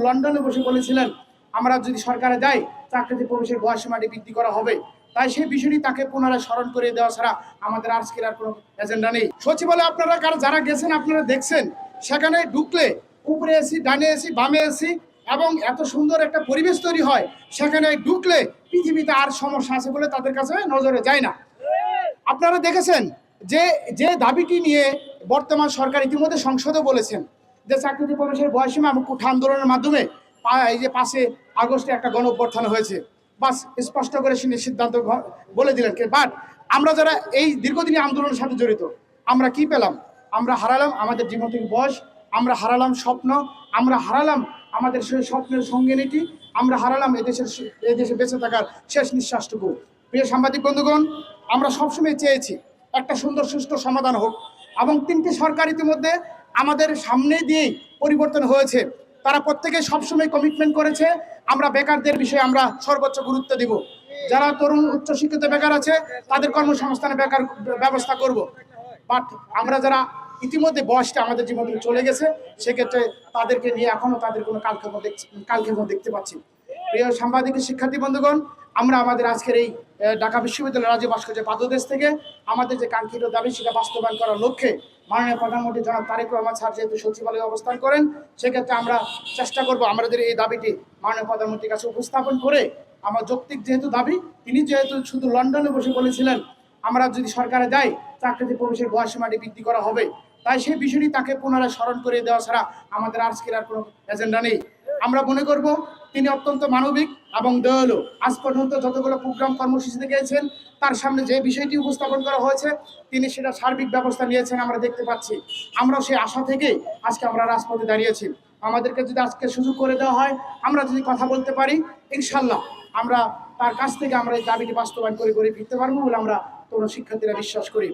লন্ডনে বসে বলেছিলেন আমরা যদি সরকারে যাই চাকরিতে প্রবেশের বয়সীমাটি বৃদ্ধি করা হবে। তাই সেই বিষয়টি তাকে পুনরায় স্মরণ করে দেওয়া ছাড়া আমাদের আজকের আর কোনো এজেন্ডা নেই। সচিবালয়ে আপনারা যারা গেছেন আপনারা দেখছেন, সেখানে ঢুকলে উপরে এসি, ডানে এসি, বামে এসি এবং এত সুন্দর একটা পরিবেশ তৈরি হয়, সেখানে ঢুকলে পৃথিবীতে আর সমস্যা আছে বলে তাদের কাছে নজরে যায় না। আপনারা দেখেছেন যে যে দাবিটি নিয়ে বর্তমান সরকার ইতিমধ্যে সংসদে বলেছেন যে চাকরিতে প্রবেশের বয়সীমা এবং কোঠা আন্দোলনের মাধ্যমে এই যে 5 আগস্টে একটা গণ অভ্যুত্থান হয়েছে, বাস স্পষ্ট করে সিদ্ধান্ত বলে দিলেন। বাট আমরা যারা এই দীর্ঘদিনী আন্দোলনের সাথে জড়িত, আমরা কি পেলাম? আমরা হারালাম আমাদের জীবন থেকে বয়স, আমরা হারালাম স্বপ্ন, আমরা হারালাম আমাদের সেই স্বপ্নের সঙ্গিনীটি, আমরা হারালাম এদেশে বেঁচে থাকার শেষ নিঃশ্বাসটুকু। প্রিয় সাংবাদিক বন্ধুগণ, আমরা সবসময় চেয়েছি একটা সুন্দর সুষ্ঠু সমাধান হোক এবং 3টি সরকার ইতিমধ্যে আমাদের সামনে দিয়েই পরিবর্তন হয়েছে। তারা প্রত্যেকে সবসময় কমিটমেন্ট করেছে আমরা বেকারদের বিষয়ে আমরা সর্বোচ্চ গুরুত্ব দিব। যারা তরুণ উচ্চশিক্ষিত বেকার আছে তাদের কর্মসংস্থানে বেকার ব্যবস্থা করব। বাট আমরা যারা ইতিমধ্যে বয়সটা আমাদের জীবন থেকে চলে গেছে, সেক্ষেত্রে তাদেরকে নিয়ে এখনো তাদের কোনো কালক্ষেপণ দেখতে পাচ্ছি। প্রিয় সাংবাদিক শিক্ষার্থী বন্ধুগণ, আমরা আমাদের আজকের এই ঢাকা বিশ্ববিদ্যালয় রাজ্য ভাস্কর্য পাদদেশ থেকে আমাদের যে কাঙ্ক্ষিত দাবি সেটা বাস্তবায়ন করার লক্ষ্যে মাননীয় প্রধানমন্ত্রী জনাব তারেক রহমান স্যার যেহেতু সচিবালয়ে অবস্থান করেন, সেক্ষেত্রে আমরা চেষ্টা করব আমাদের এই দাবিটি মাননীয় প্রধানমন্ত্রীর কাছে উপস্থাপন করে আমার যৌক্তিক যেহেতু দাবি, তিনি যেহেতু শুধু লন্ডনে বসে বলেছিলেন আমরা যদি সরকারে যাই চাকরিতে প্রবেশের বয়সীমাটি বৃদ্ধি করা হবে, তাই সেই বিষয়টি তাকে পুনরায় স্মরণ করে দেওয়া ছাড়া আমাদের আজকের আর কোনো এজেন্ডা নেই। আমরা মনে করব তিনি অত্যন্ত মানবিক এবং দয়ালু। আজ পর্যন্ত যতগুলো প্রোগ্রাম কর্মসূচিতে গিয়েছেন তার সামনে যে বিষয়টি উপস্থাপন করা হয়েছে তিনি সেটা সার্বিক ব্যবস্থা নিয়েছেন আমরা দেখতে পাচ্ছি। আমরাও সেই আশা থেকে আজকে আমরা রাজপথে দাঁড়িয়েছি। আমাদেরকে যদি আজকে সুযোগ করে দেওয়া হয়, আমরা যদি কথা বলতে পারি, ইনশাল্লাহ আমরা তার কাছ থেকে আমরা এই দাবিটি বাস্তবায়ন করে ফিরতে পারবো বলে আমরা তরুণ শিক্ষার্থীরা বিশ্বাস করি।